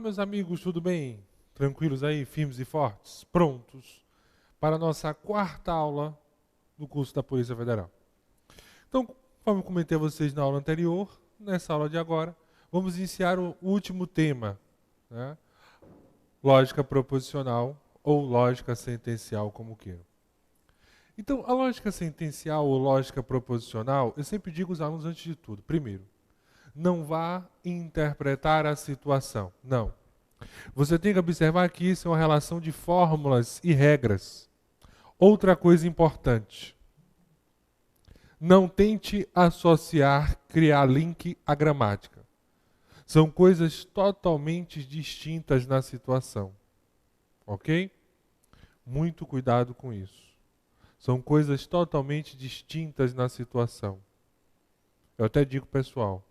Olá, meus amigos, tudo bem? Tranquilos aí, firmes e fortes? Prontos para a nossa quarta aula do curso da Polícia Federal. Então, como eu comentei a vocês na aula anterior, nessa aula de agora, vamos iniciar o último tema, né? Lógica proposicional ou lógica sentencial, como queiram. Então, a lógica sentencial ou lógica proposicional, eu sempre digo aos alunos antes de tudo, primeiro, não vá interpretar a situação, não. Você tem que observar que isso é uma relação de fórmulas e regras. Outra coisa importante, não tente associar, criar link à gramática. São coisas totalmente distintas na situação. Ok? Muito cuidado com isso. São coisas totalmente distintas na situação. Eu até digo, pessoal,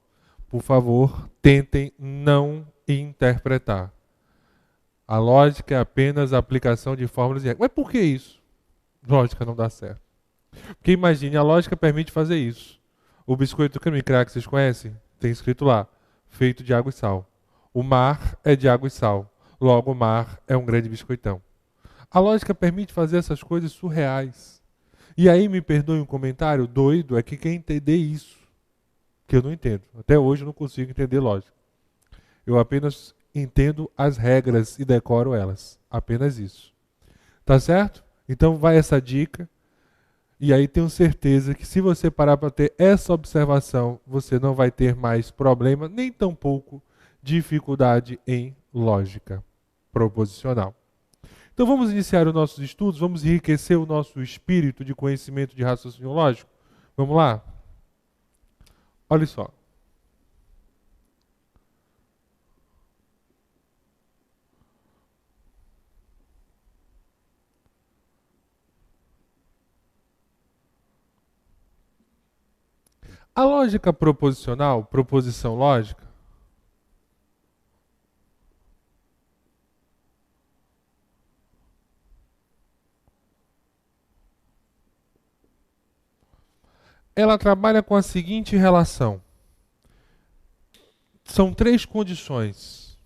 por favor, tentem não interpretar. A lógica é apenas a aplicação de fórmulas e regras. Mas por que isso? Lógica não dá certo. Porque imagine, a lógica permite fazer isso. O biscoito creme crack, vocês conhecem? Tem escrito lá, feito de água e sal. O mar é de água e sal. Logo, o mar é um grande biscoitão. A lógica permite fazer essas coisas surreais. E aí, me perdoe um comentário doido, é que quem entender isso, que eu não entendo. Até hoje eu não consigo entender lógica. Eu apenas entendo as regras e decoro elas. Apenas isso. Tá certo? Então vai essa dica. E aí tenho certeza que se você parar para ter essa observação, você não vai ter mais problema, nem tampouco dificuldade em lógica proposicional. Então vamos iniciar os nossos estudos, vamos enriquecer o nosso espírito de conhecimento de raciocínio lógico. Vamos lá? Olha só. A lógica proposicional, proposição lógica, ela trabalha com a seguinte relação. São três condições.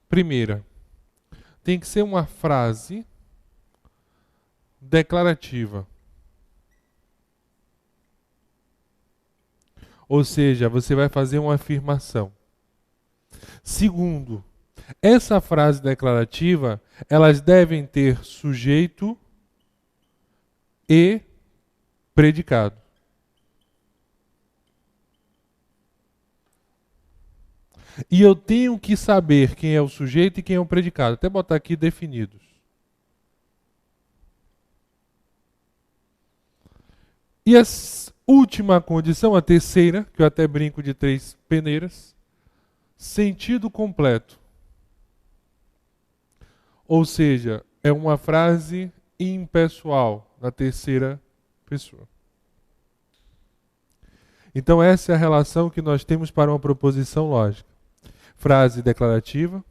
Primeira, tem que ser uma frase declarativa. Ou seja, você vai fazer uma afirmação. Segundo, essa frase declarativa, elas devem ter sujeito e predicado. E eu tenho que saber quem é o sujeito e quem é o predicado. Até botar aqui definidos. E a última condição, a terceira, que eu até brinco de três peneiras, sentido completo. Ou seja, é uma frase impessoal, na terceira pessoa. Então essa é a relação que nós temos para uma proposição lógica. Frase declarativa,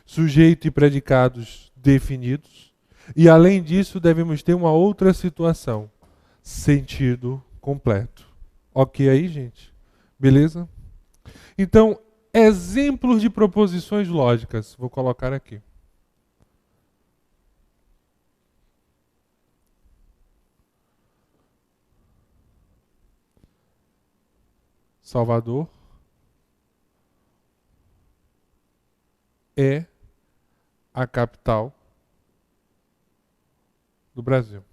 sujeito e predicados definidos, e além disso devemos ter uma outra situação, sentido completo. Ok aí, gente? Beleza? Então, exemplos de proposições lógicas, vou colocar aqui. Salvador é a capital do Brasil.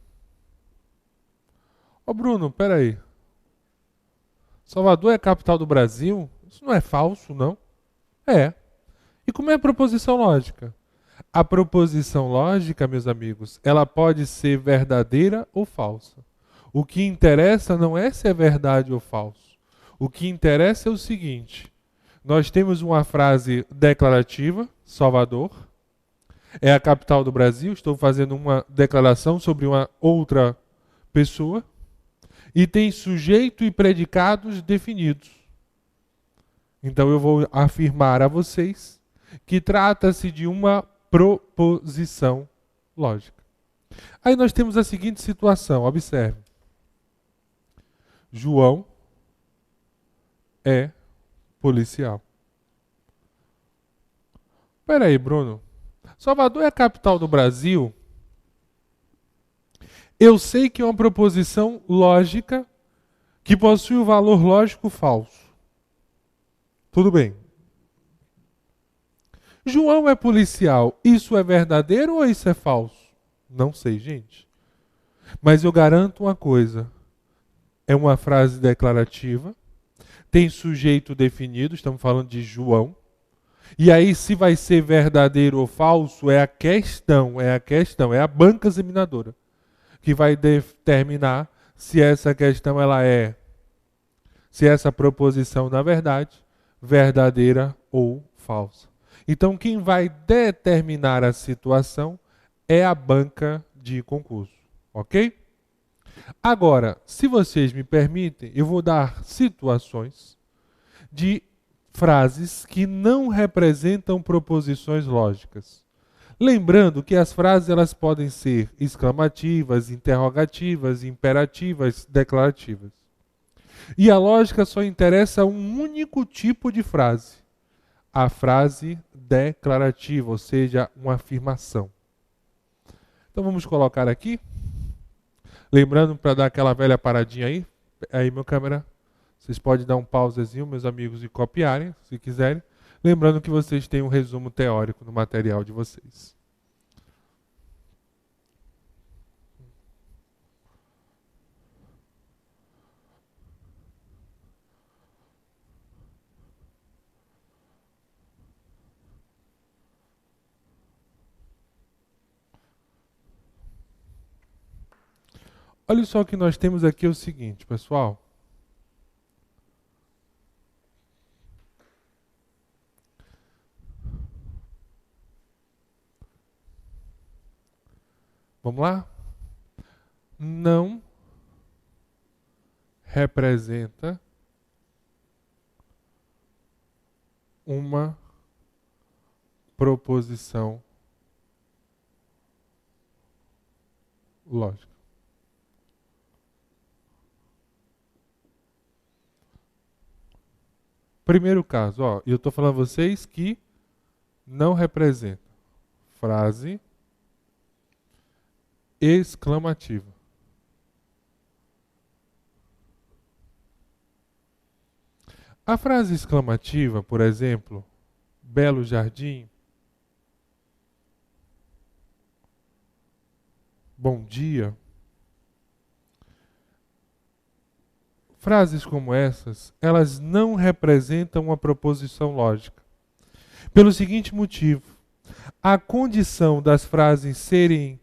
Ô Bruno, peraí. Salvador é a capital do Brasil? Isso não é falso, não? É. E como é a proposição lógica? A proposição lógica, meus amigos, ela pode ser verdadeira ou falsa. O que interessa não é se é verdade ou falso. O que interessa é o seguinte: nós temos uma frase declarativa, Salvador, é a capital do Brasil, estou fazendo uma declaração sobre uma outra pessoa, e tem sujeito e predicados definidos. Então eu vou afirmar a vocês que trata-se de uma proposição lógica. Aí nós temos a seguinte situação, observe. João é policial. Pera aí, Bruno. Salvador é a capital do Brasil? Eu sei que é uma proposição lógica que possui um valor lógico falso. Tudo bem. João é policial. Isso é verdadeiro ou isso é falso? Não sei, gente. Mas eu garanto uma coisa. É uma frase declarativa. Tem sujeito definido. Estamos falando de João. E aí, se vai ser verdadeiro ou falso, é a banca examinadora que vai determinar se essa questão se essa proposição, na verdade, verdadeira ou falsa. Então, quem vai determinar a situação é a banca de concurso, ok? Agora, se vocês me permitem, eu vou dar situações de frases que não representam proposições lógicas. Lembrando que as frases elas podem ser exclamativas, interrogativas, imperativas, declarativas. E a lógica só interessa a um único tipo de frase, a frase declarativa, ou seja, uma afirmação. Então vamos colocar aqui. Lembrando para dar aquela velha paradinha aí. Aí, meu câmera. Vocês podem dar um pausezinho, meus amigos, e copiarem, se quiserem. Lembrando que vocês têm um resumo teórico no material de vocês. Olha só o que nós temos aqui é o seguinte, pessoal. Vamos lá? Não representa uma proposição lógica. Primeiro caso, ó, eu estou falando a vocês que não representa. Frase exclamativa. A frase exclamativa, por exemplo, belo jardim, bom dia. Frases como essas, elas não representam uma proposição lógica. Pelo seguinte motivo, a condição das frases serem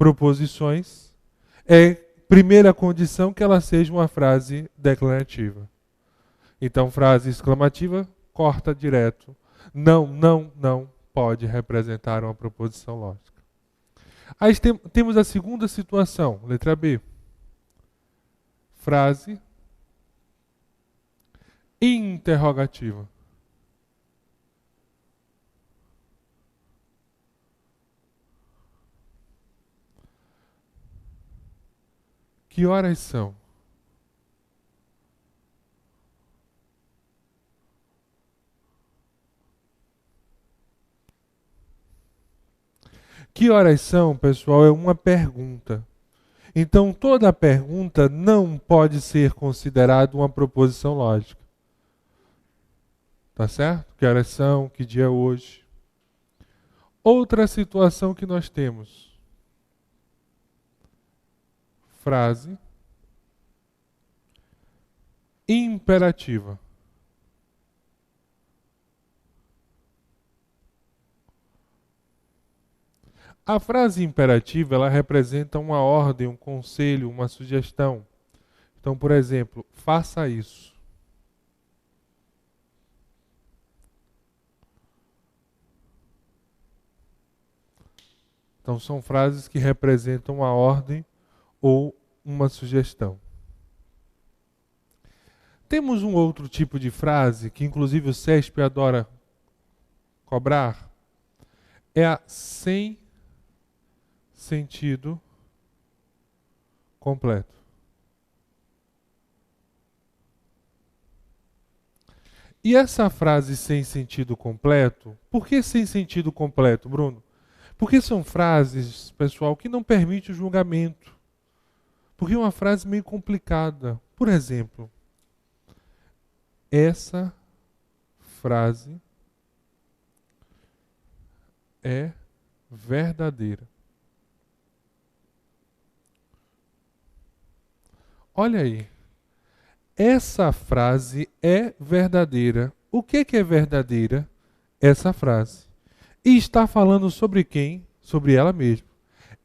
proposições é, primeira condição, que ela seja uma frase declarativa. Então, frase exclamativa, corta direto. Não, não, não pode representar uma proposição lógica. Aí temos a segunda situação, letra B. Frase interrogativa. Que horas são? Que horas são, pessoal, é uma pergunta. Então, toda pergunta não pode ser considerada uma proposição lógica. Tá certo? Que horas são? Que dia é hoje? Outra situação que nós temos. Frase imperativa. A frase imperativa, ela representa uma ordem, um conselho, uma sugestão. Então, por exemplo, faça isso. Então, são frases que representam uma ordem ou uma sugestão. Temos um outro tipo de frase que, inclusive, o CESP adora cobrar. É a sem sentido completo. E essa frase sem sentido completo, por que sem sentido completo, Bruno? Porque são frases, pessoal, que não permitem o julgamento. Porque é uma frase meio complicada. Por exemplo, essa frase é verdadeira. Olha aí. Essa frase é verdadeira. O que é verdadeira? Essa frase. E está falando sobre quem? Sobre ela mesma.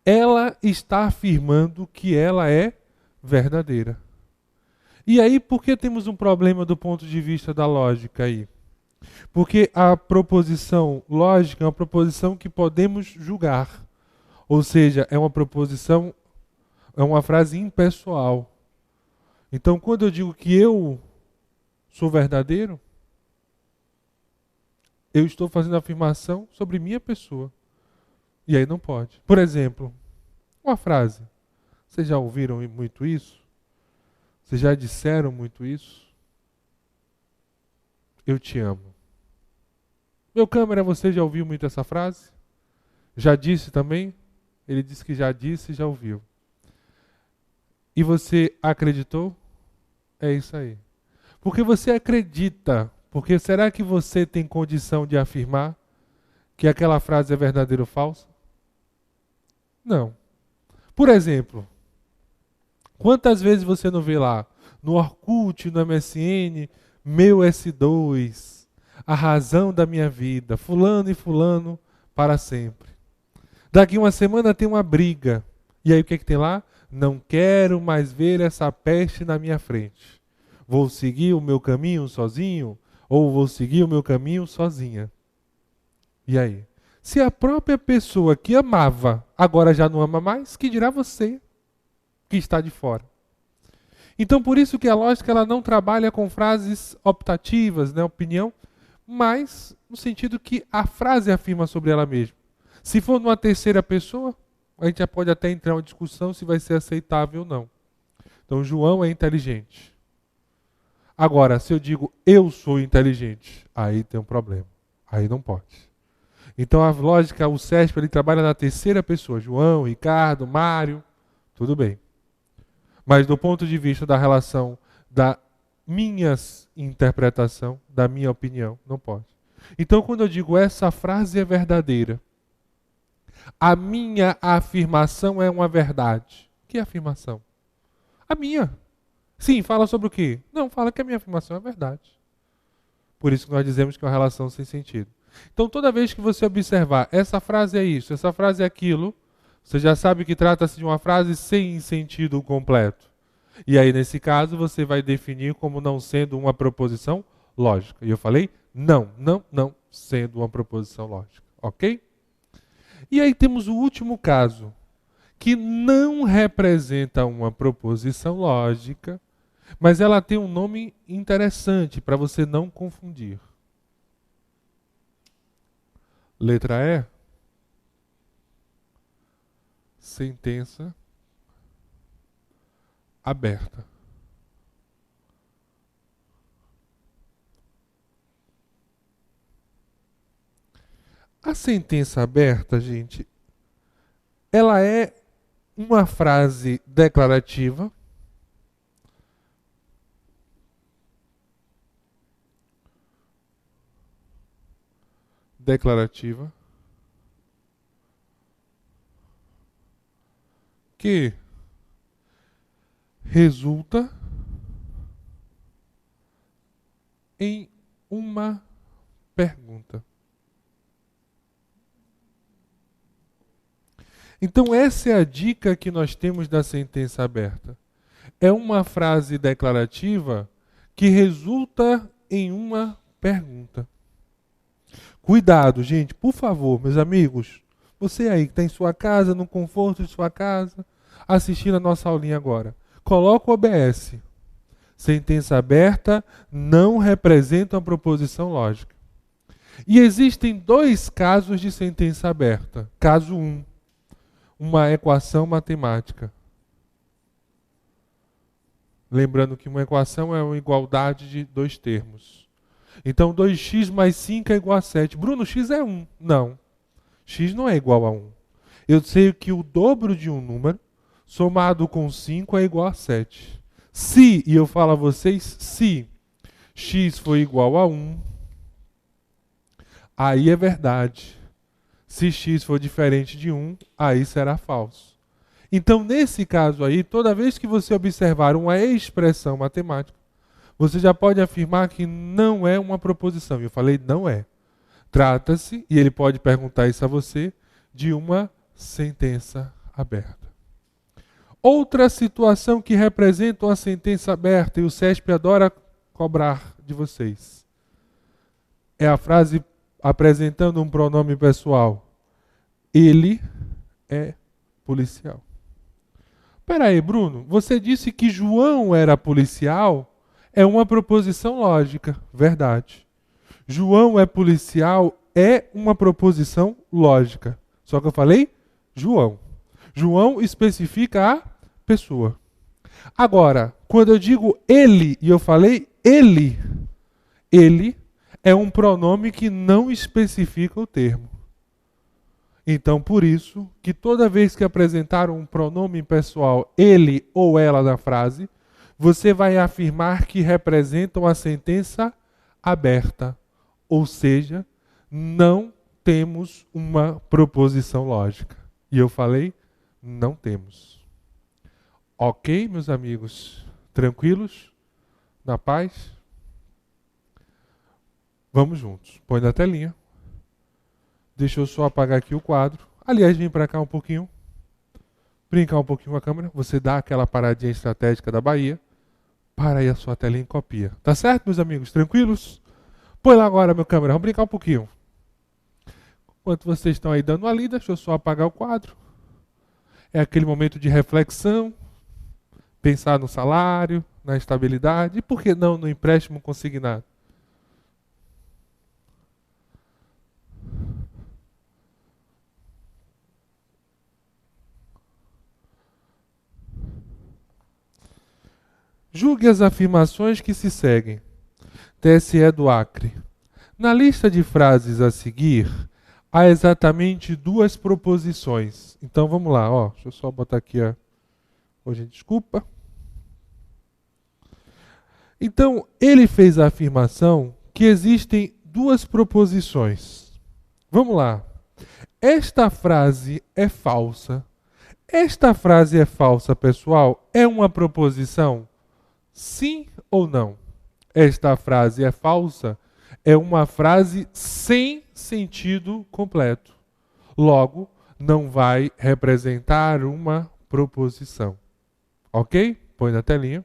Ela está afirmando que ela é verdadeira. E aí, por que temos um problema do ponto de vista da lógica aí? Porque a proposição lógica é uma proposição que podemos julgar. Ou seja, é uma proposição, é uma frase impessoal. Então, quando eu digo que eu sou verdadeiro, eu estou fazendo afirmação sobre minha pessoa. E aí não pode. Por exemplo, uma frase. Vocês já ouviram muito isso? Vocês já disseram muito isso? Eu te amo. Meu câmera, você já ouviu muito essa frase? Já disse também? Ele disse que já disse e já ouviu. E você acreditou? É isso aí. Porque você acredita. Porque será que você tem condição de afirmar que aquela frase é verdadeira ou falsa? Não. Por exemplo, quantas vezes você não vê lá no Orkut, no MSN, meu S2, a razão da minha vida, fulano e fulano para sempre. Daqui uma semana tem uma briga. E aí o que é que tem lá? Não quero mais ver essa peste na minha frente. Vou seguir o meu caminho sozinho ou vou seguir o meu caminho sozinha. E aí? Se a própria pessoa que amava agora já não ama mais, que dirá você que está de fora? Então por isso que a lógica ela não trabalha com frases optativas, né, opinião, mas no sentido que a frase afirma sobre ela mesma. Se for numa terceira pessoa, a gente já pode até entrar em uma discussão se vai ser aceitável ou não. Então João é inteligente. Agora, se eu digo eu sou inteligente, aí tem um problema. Aí não pode. Então a lógica, o CESP, ele trabalha na terceira pessoa. João, Ricardo, Mário, tudo bem. Mas do ponto de vista da relação da minha interpretação, da minha opinião, não pode. Então quando eu digo essa frase é verdadeira, a minha afirmação é uma verdade. Que afirmação? A minha. Sim, fala sobre o quê? Não, fala que a minha afirmação é verdade. Por isso que nós dizemos que é uma relação sem sentido. Então, toda vez que você observar, essa frase é isso, essa frase é aquilo, você já sabe que trata-se de uma frase sem sentido completo. E aí, nesse caso, você vai definir como não sendo uma proposição lógica. E eu falei, não sendo uma proposição lógica. Ok? E aí temos o último caso, que não representa uma proposição lógica, mas ela tem um nome interessante para você não confundir. Letra E. Sentença aberta. A sentença aberta, gente, ela é uma frase declarativa. Que resulta em uma pergunta. Então essa é a dica que nós temos da sentença aberta. É uma frase declarativa que resulta em uma pergunta. Cuidado, gente, por favor, meus amigos. Você aí que está em sua casa, no conforto de sua casa, assistindo a nossa aulinha agora. Coloca o OBS. Sentença aberta não representa uma proposição lógica. E existem dois casos de sentença aberta. Caso 1, uma equação matemática. Lembrando que uma equação é uma igualdade de dois termos. Então 2x mais 5 é igual a 7. Bruno, x é 1. Não. X não é igual a 1. Eu sei que o dobro de um número somado com 5 é igual a 7. Se, e eu falo a vocês, se x for igual a 1, aí é verdade. Se x for diferente de 1, aí será falso. Então, nesse caso aí, toda vez que você observar uma expressão matemática, você já pode afirmar que não é uma proposição. Eu falei não é. Trata-se, e ele pode perguntar isso a você, de uma sentença aberta. Outra situação que representa uma sentença aberta, e o CESP adora cobrar de vocês, é a frase apresentando um pronome pessoal. Ele é policial. Peraí, Bruno, você disse que João era policial? É uma proposição lógica, verdade. João é policial é uma proposição lógica. Só que eu falei João. João especifica a pessoa. Agora, quando eu digo ele, e eu falei ele é um pronome que não especifica o termo. Então, por isso, que toda vez que apresentar um pronome pessoal, ele ou ela na frase, você vai afirmar que representa uma sentença aberta. Ou seja, não temos uma proposição lógica. E eu falei, não temos. Ok, meus amigos? Tranquilos? Na paz? Vamos juntos. Põe na telinha. Deixa eu só apagar aqui o quadro. Aliás, vem para cá um pouquinho. Brincar um pouquinho com a câmera. Você dá aquela paradinha estratégica da Bahia. Para aí a sua telinha e copia. Tá certo, meus amigos? Tranquilos? Põe lá agora, meu câmera. Vamos brincar um pouquinho. Enquanto vocês estão aí dando uma lida, deixa eu só apagar o quadro. É aquele momento de reflexão. Pensar no salário, na estabilidade. E por que não no empréstimo consignado? Julgue as afirmações que se seguem. TSE do Acre. Na lista de frases a seguir, há exatamente duas proposições. Então vamos lá, ó. Deixa eu só botar aqui a. Hoje, desculpa. Então, ele fez a afirmação que existem duas proposições. Vamos lá. Esta frase é falsa. Esta frase é falsa, pessoal? É uma proposição? Sim ou não? Esta frase é falsa? É uma frase sem sentido completo. Logo, não vai representar uma proposição. Ok? Põe na telinha.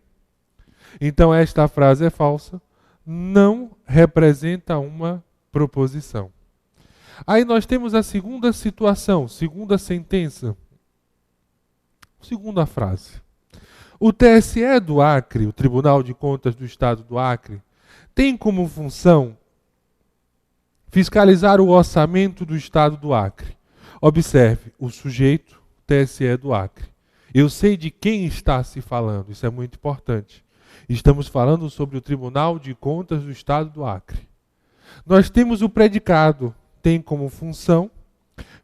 Então, esta frase é falsa, não representa uma proposição. Aí nós temos a segunda situação, segunda sentença, segunda frase. O TSE do Acre, o Tribunal de Contas do Estado do Acre, tem como função fiscalizar o orçamento do Estado do Acre. Observe, o sujeito, TSE do Acre. Eu sei de quem está se falando, isso é muito importante. Estamos falando sobre o Tribunal de Contas do Estado do Acre. Nós temos o predicado, tem como função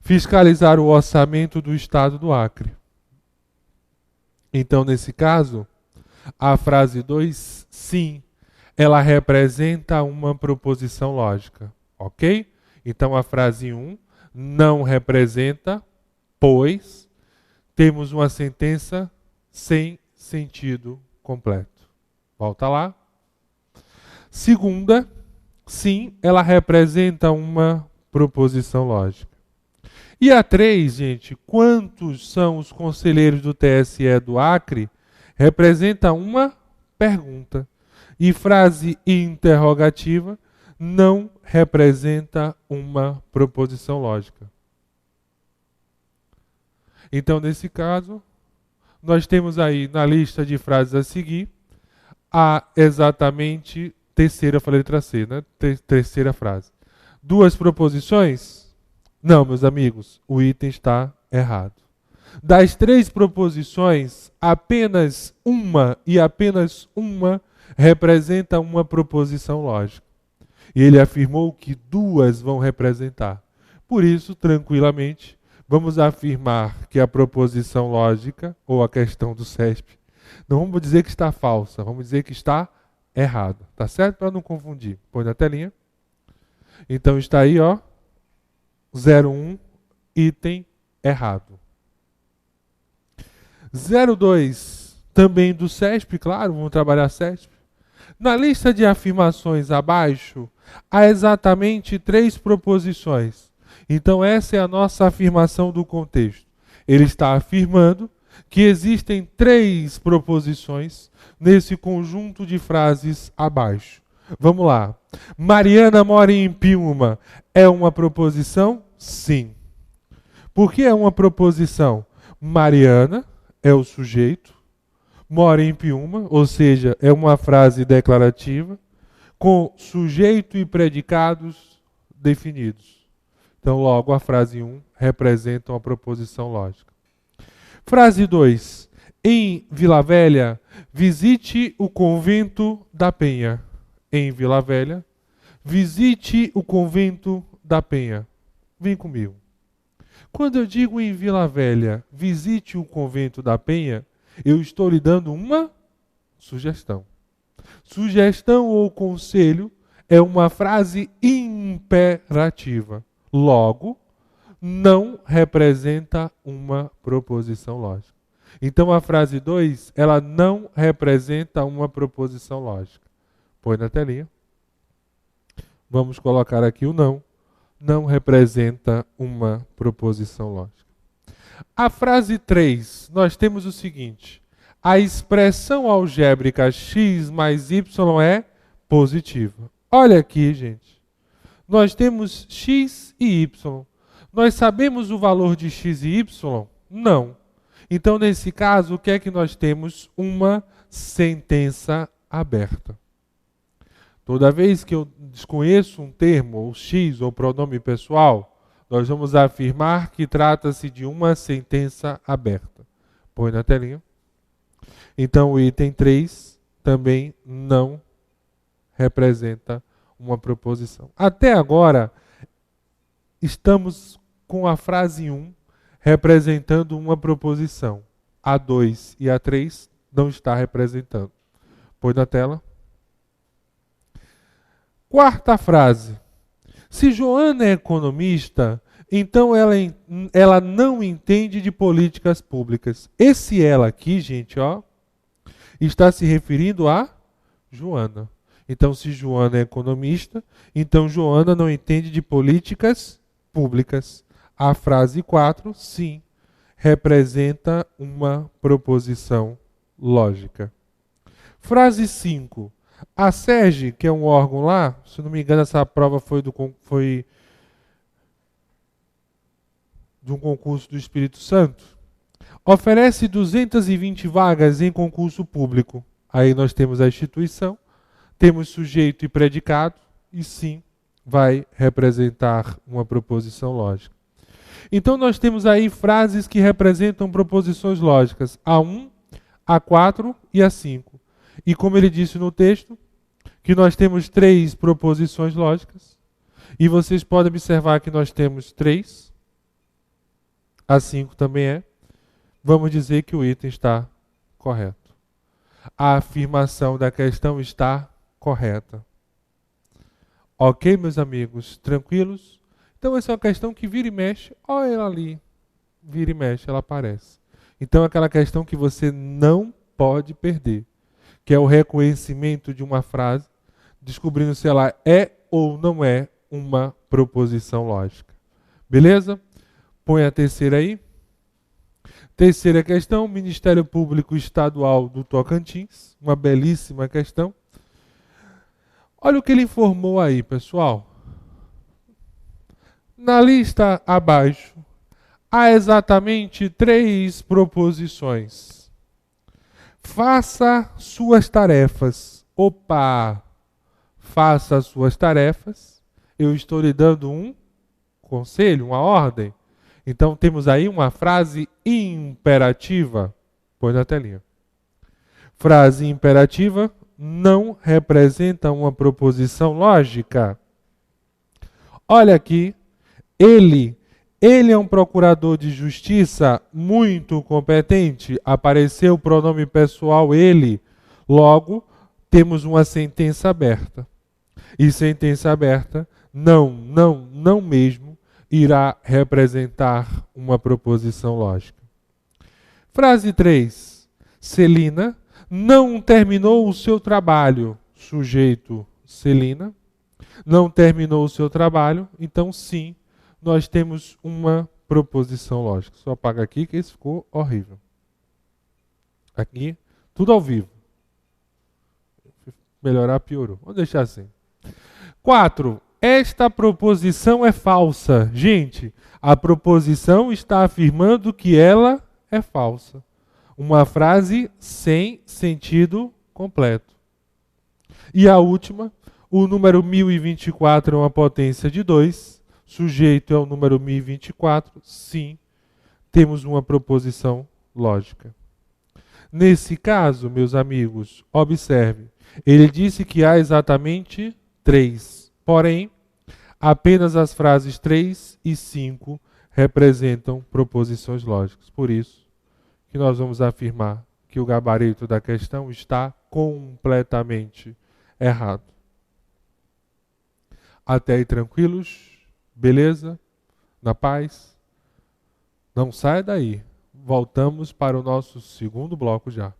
fiscalizar o orçamento do Estado do Acre. Então, nesse caso, a frase 2, sim, ela representa uma proposição lógica, ok? Então, a frase 1 não representa, pois temos uma sentença sem sentido completo. Volta lá. Segunda, sim, ela representa uma proposição lógica. E a 3, gente, quantos são os conselheiros do TSE do Acre? Representa uma pergunta. E frase interrogativa não representa uma proposição lógica. Então, nesse caso, nós temos aí na lista de frases a seguir a exatamente terceira, eu falei letra C, né? Terceira frase. Duas proposições? Não, meus amigos, o item está errado. Das 3 proposições, apenas uma e apenas uma representa uma proposição lógica. E ele afirmou que duas vão representar. Por isso, tranquilamente, vamos afirmar que a proposição lógica, ou a questão do CESP, não vamos dizer que está falsa, vamos dizer que está errada. Tá certo? Para não confundir. Põe na telinha. Então está aí, ó, 01, item errado. 02, também do CESP, claro, vamos trabalhar CESP. Na lista de afirmações abaixo, há exatamente 3 proposições. Então essa é a nossa afirmação do contexto. Ele está afirmando que existem 3 proposições nesse conjunto de frases abaixo. Vamos lá. Mariana mora em Piúma. É uma proposição? Sim. Por que é uma proposição? Mariana é o sujeito, mora em Piúma, ou seja, é uma frase declarativa, com sujeito e predicados definidos. Então, logo, a frase 1 representa uma proposição lógica. Frase 2. Em Vila Velha, visite o convento da Penha. Em Vila Velha, visite o convento da Penha. Vem comigo. Quando eu digo em Vila Velha, visite o convento da Penha, eu estou lhe dando uma sugestão. Sugestão ou conselho é uma frase imperativa. Logo, não representa uma proposição lógica. Então a frase 2, ela não representa uma proposição lógica. Põe na telinha. Vamos colocar aqui o não. Não representa uma proposição lógica. A frase 3, nós temos o seguinte: a expressão algébrica x mais y é positiva. Olha aqui, gente. Nós temos x e y. Nós sabemos o valor de x e y? Não. Então, nesse caso, o que é que nós temos? Uma sentença aberta. Toda vez que eu desconheço um termo, ou x, ou pronome pessoal, nós vamos afirmar que trata-se de uma sentença aberta. Põe na telinha. Então, o item 3 também não representa uma proposição. Até agora, estamos com a frase 1 representando uma proposição. A 2 e a 3 não está representando. Põe na tela. Quarta frase. Se Joana é economista, então ela não entende de políticas públicas. Esse ela aqui, gente, ó, está se referindo a Joana. Então, se Joana é economista, então Joana não entende de políticas públicas. A frase 4, sim, representa uma proposição lógica. Frase 5. A SERJ, que é um órgão lá, se não me engano, essa prova foi de um concurso do Espírito Santo, oferece 220 vagas em concurso público. Aí nós temos a instituição, temos sujeito e predicado, e sim, vai representar uma proposição lógica. Então nós temos aí frases que representam proposições lógicas, a 1, a 4 e a 5. E como ele disse no texto, que nós temos 3 proposições lógicas, e vocês podem observar que nós temos 3, a 5 também é, vamos dizer que o item está correto. A afirmação da questão está correta. Ok, meus amigos? Tranquilos? Então essa é uma questão que vira e mexe, olha ela ali, vira e mexe, ela aparece. Então é aquela questão que você não pode perder, que é o reconhecimento de uma frase, descobrindo se ela é ou não é uma proposição lógica. Beleza? Põe a terceira aí. Terceira questão, Ministério Público Estadual do Tocantins. Uma belíssima questão. Olha o que ele informou aí, pessoal. Na lista abaixo, há exatamente 3 proposições. Faça suas tarefas. Opa! Faça suas tarefas. Eu estou lhe dando um conselho, uma ordem. Então temos aí uma frase imperativa. Põe na telinha. Frase imperativa, não representa uma proposição lógica? Olha aqui, ele é um procurador de justiça muito competente. Apareceu o pronome pessoal ele. Logo, temos uma sentença aberta. E sentença aberta, não mesmo, irá representar uma proposição lógica. Frase 3. Celina não terminou o seu trabalho. Sujeito, Celina. Não terminou o seu trabalho, então sim, nós temos uma proposição lógica. Só apaga aqui que isso ficou horrível. Aqui, tudo ao vivo. Melhorar, piorou. Vamos deixar assim. 4. Esta proposição é falsa. Gente, a proposição está afirmando que ela é falsa. Uma frase sem sentido completo. E a última, o número 1024 é uma potência de 2. Sujeito é o número 1024. Sim, temos uma proposição lógica. Nesse caso, meus amigos, observe. Ele disse que há exatamente 3. Porém, apenas as frases 3 e 5 representam proposições lógicas. Por isso que nós vamos afirmar que o gabarito da questão está completamente errado. Até aí tranquilos? Beleza? Na paz? Não saia daí. Voltamos para o nosso segundo bloco já.